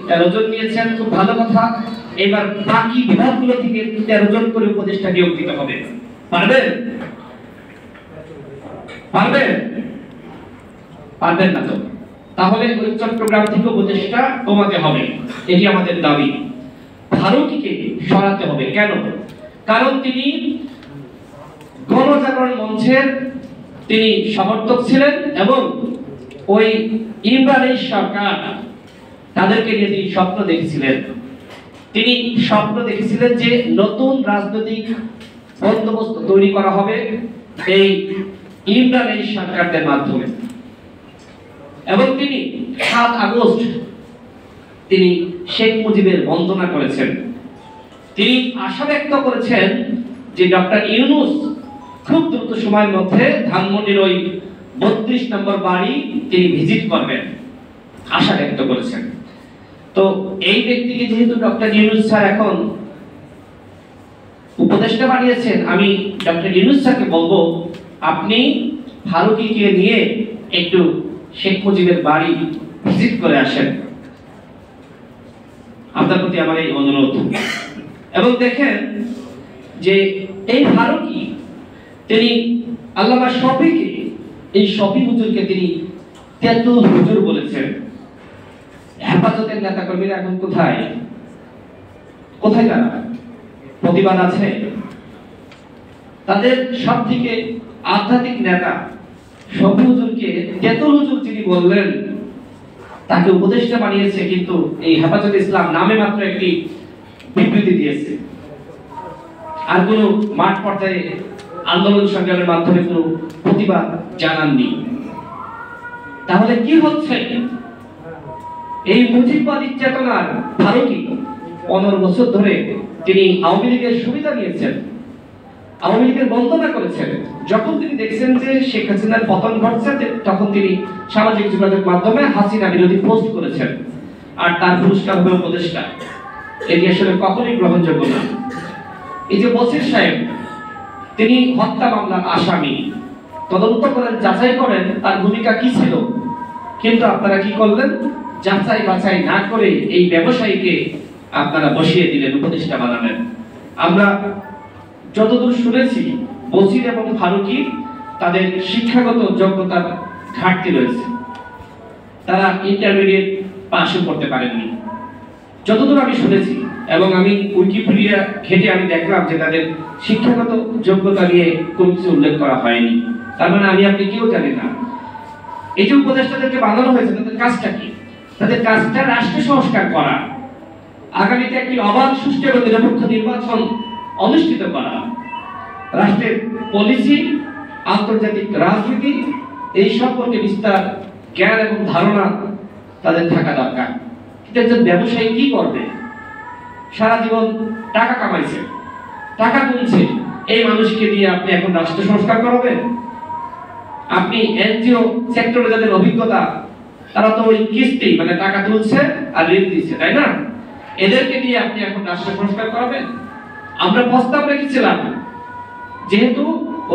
13 জন নিয়েছেন, খুব ভালো কথা। এবার বাকি বিভাগগুলো থেকে 13 জন করে উপদেষ্টা নিয়োগ দিতে হবে। পারবেন? পারবেন? পারবেন না তো তাহলে ওই চট্টগ্রাম থেকে উপদেষ্টা কমাতে হবে, এটি আমাদের দাবি। ফারুকীকে সরাতে হবে। কেন? কারণ তিনি গণজাগরণ মঞ্চের তিনি সমর্থক ছিলেন এবং ওই ইমরানের সরকার তাদেরকে নিয়ে তিনি স্বপ্ন দেখেছিলেন। তিনি স্বপ্ন দেখেছিলেন যে নতুন রাজনৈতিক বন্দোবস্ত তৈরি করা হবে এই ইমরানের সরকারদের মাধ্যমে। এবং তিনি 7 আগস্ট তিনি শেখ মুজিবের বন্দনা করেছেন। তিনি আশা ব্যক্ত করেছেন যে ডক্টর ইউনূস খুব দ্রুত সময়ের মধ্যে ধানমন্ডির ওই 32 নম্বর বাড়ি তিনি ভিজিট করবেন, আশা ব্যক্ত করেছেন। তো এই ব্যক্তিকে যেহেতু ডক্টর ইউনূস স্যার এখন উপদেষ্টা বানিয়েছেন, আমি ডক্টর ইউনূস স্যারকে বলবো আপনি ফারুকীকে নিয়ে একটু শেখ মুজিবের বাড়ি ভিজিট করে আসেন, আপনার প্রতি আমার এই অনুরোধ। এবং দেখেন যে এই ফারুকী তিনি আল্লামা শফিকে, এই শফি হুজুরকে তিনি তেতুল হুজুর বলেছেন। হেফাজতের নেতা কর্মীরা এখন কোথায়? কোথায় তারা? প্রতিবাদ আছে? তাদের সব থেকে আধ্যাত্মিক নেতা শফি হুজুরকে তেতুল হুজুর যিনি বললেন, তাকে উপদেষ্টা বানিয়েছে, কিন্তু এই হেফাজত ইসলাম নামে মাত্র একটি বিবৃতি দিয়েছে, আর কোনো মাঠ পর্যায়ে আন্দোলন সংগ্রামের মাধ্যমে কোনো প্রতিবাদ জানাননি। তাহলে কি হচ্ছে? এই মুজিববাদী চেতনার ফারুকী 15 বছর ধরে তিনি আওয়ামী লীগের সুবিধা নিয়েছেন, আওয়ামী লীগের বন্দনা করেছেন। যখন তিনি দেখছেন যে শেখ হাসিনার পতন ঘটছে, তখন তিনি সামাজিক যোগাযোগ মাধ্যমে হাসিনা বিরোধী পোস্ট করেছেন, আর তার পুরস্কার হবে উপদেষ্টা। এটি আসলে কখনোই গ্রহণযোগ্য না। এই যে বসির সাহেব, তিনি হত্যা মামলার আসামি, তদন্ত করেন, যাচাই করেন তার ভূমিকা কি ছিল, কিন্তু আপনারা কি করলেন? যাচাই বাছাই না করে এই ব্যবসায়ীকে আপনারা বসিয়ে দিলেন, উপদেষ্টা বানালেন। আমরা যতদূর শুনেছি বসির এবং ফারুকী তাদের শিক্ষাগত যোগ্যতার ঘাটতি রয়েছে, তারা ইন্টারমিডিয়েট পাশও করতে পারেননি যতদূর আমি শুনেছি। এবং আমি উইকিপিডিয়া ঘেটে আমি দেখলাম যে তাদের শিক্ষাগত যোগ্যতা নিয়ে কোনো কিছু উল্লেখ করা হয়নি। তার মানে আমি আপনি কেউ জানি না। এই যে উপদেষ্টাদেরকে বানানো হয়েছে, তাদের কাজটা কি? তাদের কাজটা রাষ্ট্র সংস্কার করা, আগামীতে একটি অবাধ, সুষ্ঠু এবং নিরপেক্ষ নির্বাচন অনুষ্ঠিত করা, রাষ্ট্রের পলিসি, আন্তর্জাতিক রাজনীতি এই সম্পর্কে বিস্তার জ্ঞান এবং ধারণা তাদের থাকা দরকার। কিন্তু একজন ব্যবসায়ী কি করবে? সারা জীবন টাকা কামাইছে, টাকা গুনছে, এই মানুষকে দিয়ে আপনি এখন রাষ্ট্র সংস্কার করাবেন? আপনি এনজিও সেক্টরে যাদের অভিজ্ঞতা, তারা তো ওই কিস্তি মানে টাকা তুলছে আর ঋণ দিচ্ছে, তাই না? এদেরকে দিয়ে আপনি এখন রাষ্ট্র সংস্কার করাবেন? আমরা প্রস্তাব রেখেছিলাম, যেহেতু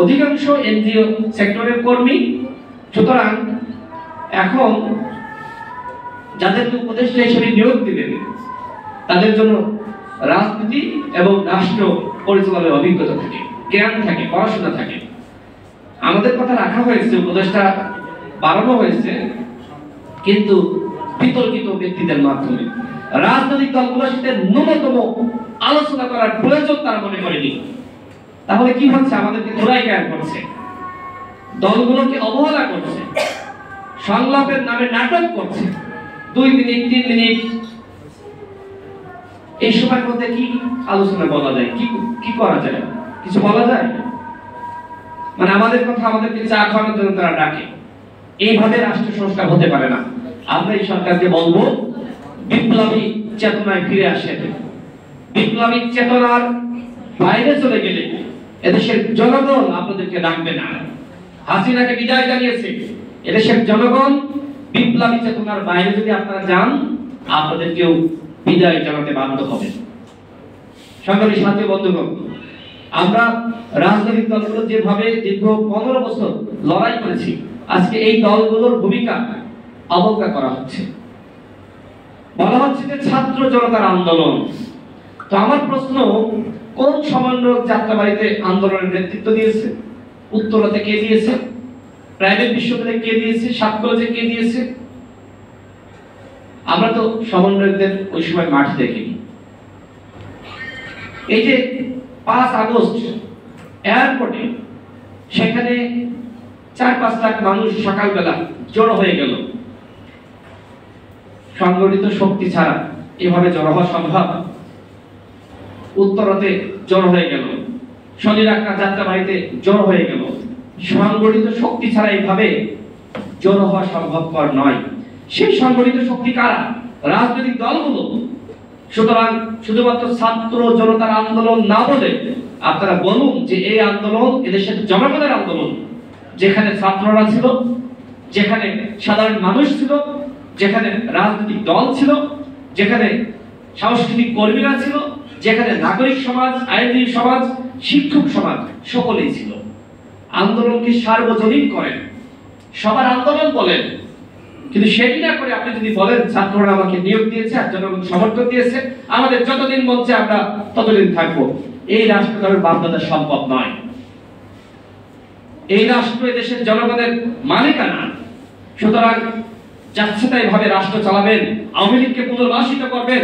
অধিকাংশ এনজিও সেক্টরের কর্মী, সুতরাং এখন যাদেরকে উপদেষ্টা হিসেবে নিয়োগ দিবেন তাদের জন্য রাজনীতি এবং রাষ্ট্র পরিচালনার অভিজ্ঞতা থাকে, জ্ঞান থাকে, পড়াশোনা থাকে। আমাদের কথা রাখা হয়েছে, উপদেষ্টা বাড়ানো হয়েছে, কিন্তু বিতর্কিত ব্যক্তিদের মাধ্যমে। রাজনৈতিক দলগুলোর সাথে ন্যূনতম আলোচনা করার প্রয়োজন তারা মনে করেনি। তাহলে কি হচ্ছে? আমাদেরকে ধোলাই জ্ঞান করছে, দলগুলোকে অবহেলা করছে, সংলাপের নামে নাটক করছে। 2 মিনিট 3 মিনিট এই সময়ের মধ্যে কি আলোচনা বলা যায়? কি করা যায়? কিছু বলা যায়? মানে আমাদের কথা আমাদেরকে চা খাওয়ানোর জন্য তারা ডাকে। এইভাবে রাষ্ট্র সংস্কার হতে পারে না। আমরা এই সরকারকে বলবো বিপ্লবী চেতনায় ফিরে আসেন। বিপ্লবী চেতনার বাইরে চলে গেলে এদেশের জনগণ আপনাদেরকে ডাকবে না। হাসিনাকে বিদায় জানিয়েছে এদেশের জনগণ। বিপ্লবী চেতনার বাইরে যদি আপনারা যান, আপনাদেরকেও বিদায় জানাতে বাধ্য হবে। সংগ্রামী সাথী বন্ধুগণ, আমরা রাজনৈতিক দলগুলো যেভাবে দীর্ঘ 15 বছর লড়াই করেছি, আজকে এই দলগুলোর ভূমিকা অবজ্ঞা করা হচ্ছে। বলা হচ্ছে যে ছাত্র জনতার আন্দোলন। তো আমার প্রশ্ন, কোন সমন্বয়ক যাত্রাবাড়িতে আন্দোলনের নেতৃত্ব দিয়েছে? উত্তরাতে কে দিয়েছে? প্রাইভেট বিশ্ববিদ্যালয়ে কে দিয়েছে? সাত কলেজে কে দিয়েছে? আমরা তো সমন্বয়কদের ওই সময় মাঠ দেখিনি। এই যে 5 আগস্ট এয়ারপোর্টে সেখানে 4-5 লাখ মানুষ সকালবেলা জড়ো হয়ে গেল, সংগঠিত শক্তি ছাড়া এভাবে জড়ো হওয়া সম্ভব? উত্তরাতে জড়ো হয়ে গেল, শনিরাক্কা যাত্রাবাড়িতে জড়ো হয়ে গেল, সংগঠিত শক্তি ছাড়া এইভাবে জড়ো হওয়া সম্ভবপর নয়। সেই সংগঠিত শক্তি কারা? রাজনৈতিক দলগুলো। সুতরাং শুধুমাত্র ছাত্র জনতার আন্দোলন না বলে আপনারা বলুন যে এই আন্দোলন এদেশের জনগণের আন্দোলন, যেখানে ছাত্ররা ছিল, যেখানে সাধারণ মানুষ ছিল, যেখানে রাজনৈতিক দল ছিল, যেখানে সাংস্কৃতিক কর্মীরা ছিল, যেখানে নাগরিক সমাজ, আইনজীবী সমাজ, শিক্ষক সমাজ সকলেই ছিল। আন্দোলনকে সার্বজনীন করেন, সবার আন্দোলন বলেন, কিন্তু সেটি না করে আপনি যদি বলেন ছাত্ররা আমাকে নিয়োগ দিয়েছে আর জনগণ সমর্থন দিয়েছে, আমাদের যতদিন মঞ্চে আমরা ততদিন থাকবো, এই রাষ্ট্র কারোর বাপদাদা সম্ভব নয়। এই রাষ্ট্র দেশের জনগণের মালিকানা। সুতরাং যাচ্ছে তাই ভাবে রাষ্ট্র চালাবেন, আওয়ামী লীগকে পুনর্বাসিত করবেন,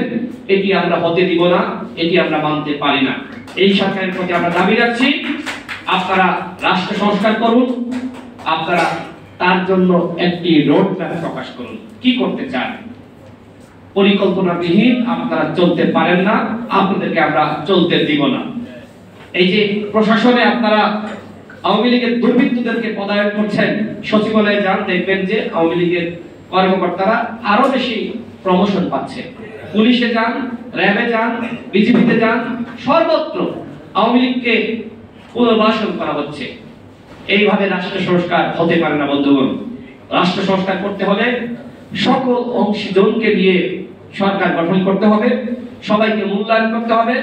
এটি আমরা হতে দিব না, এটি আমরা মানতে পারি না। এই সরকারের প্রতি আমরা দাবি রাখছি, আপনারা রাষ্ট্র সংস্কার করুন, আপনারা তার জন্য একটি রোড ম্যাপ প্রকাশ করুন। কি করতে চান? পরিকল্পনাবিহীন আপনারা চলতে পারেন না, আপনাদেরকে আমরা চলতে দিব না। এই যে প্রশাসনে আপনারা আওয়ামী লীগের দুর্বৃত্তদেরকে পদায়ন করছেন, সচিবালয়ে যান, দেখবেন যে আওয়ামী লীগের কর্মকর্তারা আরো বেশি প্রমোশন পাচ্ছে। পুলিশে যান, র্যাবে যান, বিজেপিতে যান, সর্বত্র আওয়ামী লীগকে পুনর্বাসন করা হচ্ছে। এইভাবে রাষ্ট্র সংস্কার হতে পারে না বন্ধুগণ। রাষ্ট্র সংস্কার করতে হলে সকল অংশীজনকে নিয়ে সরকার গঠন করতে হবে, সবাইকে মূল্যায়ন করতে হবে,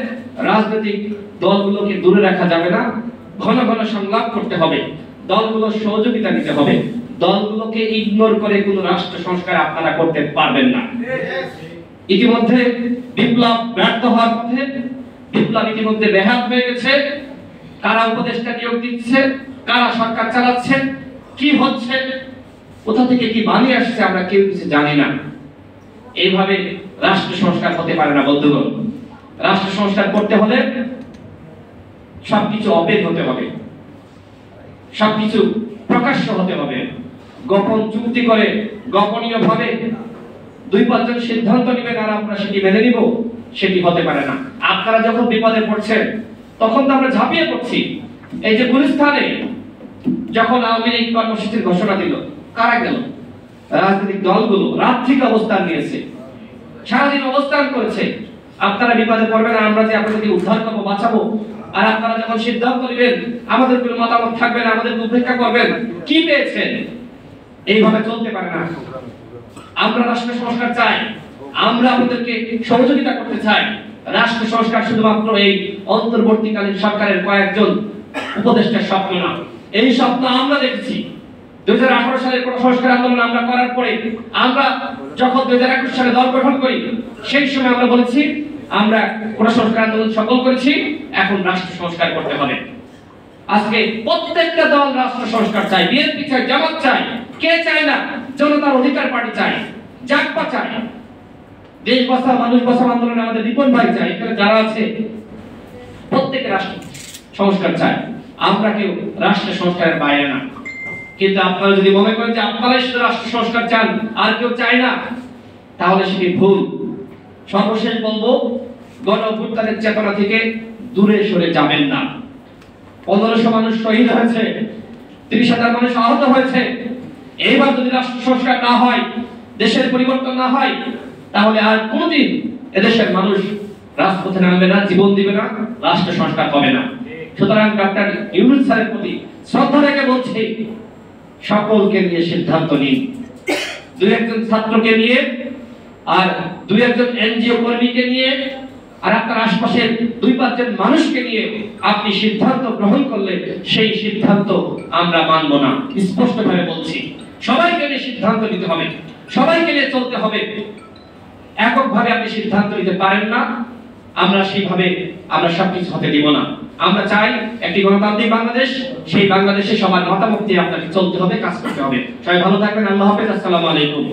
রাজনৈতিক দলগুলোকে দূরে রাখা যাবে না, ঘন ঘন সংলাপ করতে হবে, দলগুলোর সহযোগিতা নিতে হবে। দলগুলোকে ইগনোর করে কোনো রাষ্ট্র সংস্কার আপনারা করতে পারবেন না। ইতিমধ্যে বিপ্লব ব্যর্থ হওয়ার পথে, বিপ্লব ইতিমধ্যে ব্যাহত হয়ে গেছে। কারা উপদেষ্টা নিয়োগ দিচ্ছে, কারা সরকার চালাচ্ছে, কি হচ্ছে, কোথা থেকে কি বানিয়ে আসছে আমরা কেউ কিছু জানি না। এইভাবে রাষ্ট্র সংস্কার হতে পারে না বন্ধুগণ। রাষ্ট্র সংস্কার করতে হলে সবকিছু অপেক্ষা হতে হবে, সবকিছু প্রকাশ্য হতে হবে। গোপন চুক্তি করে গোপনীয় ভাবে 2-5 জন সিদ্ধান্ত নেবেন আর আমরা সেটি মেনে নিব, সেটি হতে পারে না। আপনারা যখন বিপদে পড়ছেন তখন তো আমরা ঝাঁপিয়ে পড়ছি। এই যে গুলিস্তানে যখন আওয়ামী লীগ কর্মসূচির ঘোষণা দিল, কারা গেল? রাজনৈতিক দলগুলো রাত থেকে অবস্থান নিয়েছে, সারাদিন অবস্থান করেছে। আপনারা বিপদে পড়বেন আর আমরা যে আপনাদেরকে উদ্ধার করবো, বাঁচাবো, আর আপনারা যখন সিদ্ধান্ত নেবেন আমাদের কোনো মতামত থাকবে না, আমাদের উপেক্ষা করবেন। কি পেয়েছেন? এইভাবে চলতে পারে না। আমরা রাষ্ট্র সংস্কার চাই, আমরা আপনাদেরকে সহযোগিতা করতে চাই। রাষ্ট্র সংস্কার শুধুমাত্র এই অন্তর্বর্তীকালীন সরকারের কয়েকজন উপদেষ্টার স্বপ্ন না, এই স্বপ্ন আমরা দেখেছি। 2018 সালের কোন সংস্কার আন্দোলন আমরা করার পরে, আমরা যখন 2021 সালে দল গঠন করি, সেই সময় আমরা বলেছি আমরা কোন সংস্কার আন্দোলন সফল করেছি, এখন রাষ্ট্র সংস্কার করতে হবে। আজকে প্রত্যেকটা দল রাষ্ট্র সংস্কার চায়, বিএনপি চায়, জামাত চায়, কে চায় না? জনতার অধিকার পার্টি চায়, জাগপা চায়, দেশ বাঁচা মানুষ বাঁচা আন্দোলনে আমাদের রিপন ভাই চায়, এখানে যারা আছে প্রত্যেকে রাষ্ট্র সংস্কার চায়। আমরা কেউ রাষ্ট্র সংস্কারের বাইরে না। কিন্তু আপনারা যদি মনে করেন যে আপনারাই শুধু রাষ্ট্র সংস্কার চান আর কেউ চায় না, তাহলে সেটি ভুল। সর্বশেষ বলবো, গণ অভ্যুত্থানের চেতনা থেকে দূরে সরে যাবেন না। 1500 মানুষ শহীদ হয়েছে, 30,000 মানুষ আহত হয়েছে। এইবার যদি রাষ্ট্র সংস্কার না হয়, দেশের পরিবর্তন না হয়, তাহলে আর কোনদিন এদেশের মানুষ রাজপথে নামবে না, জীবন দিবে না, রাষ্ট্র সংস্কার হবে না। সুতরাং ডক্টর ইউনূস স্যারের প্রতি শ্রদ্ধা রেখে বলছি, সকলকে নিয়ে সিদ্ধান্ত নিন। 2-1 ছাত্রকে নিয়ে আর 2-1 এনজিও কর্মীকে নিয়ে আর আপনার আশপাশের 2-5 জন মানুষকে নিয়ে আপনি সিদ্ধান্ত গ্রহণ করলে সেই সিদ্ধান্ত আমরা মানব না। স্পষ্টভাবে বলছি, সবাইকে নিয়ে সিদ্ধান্ত নিতে হবে, সবাইকে নিয়ে চলতে হবে। এককভাবে আপনি সিদ্ধান্ত নিতে পারেন না, আমরা সেইভাবে আমরা সবকিছু হতে দিব না। আমরা চাই একটি গণতান্ত্রিক বাংলাদেশ, সেই বাংলাদেশে সবার মতামত দিয়ে আপনাকে চলতে হবে, কাজ করতে হবে। সবাই ভালো থাকবেন, আল্লাহ হাফেজ, আসসালামু আলাইকুম।